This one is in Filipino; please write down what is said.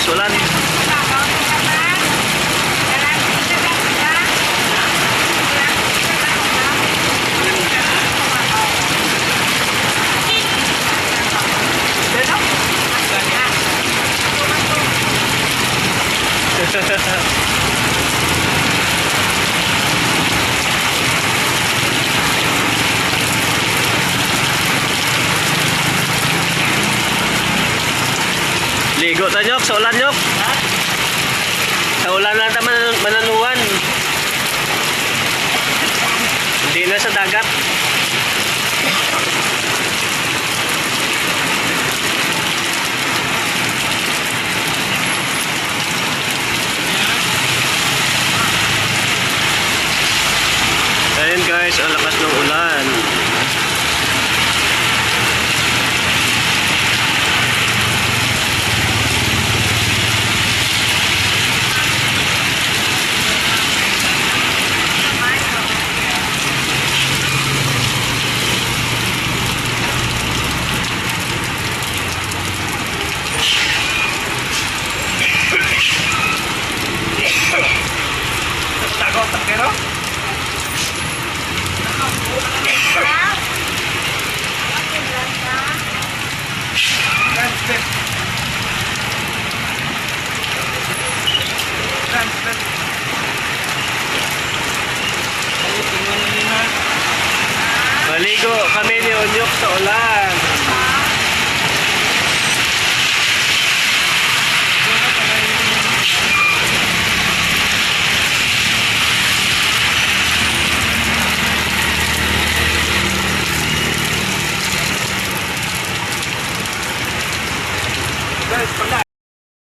sa ulan. Ligo ta nyok sa ulan nyok. Sa ulan na ta mananuan. Hindi na sa dagat. Ayun guys, ang lakas ng ulan. Tago takero? Maligo kami ni Onyok sa ulan.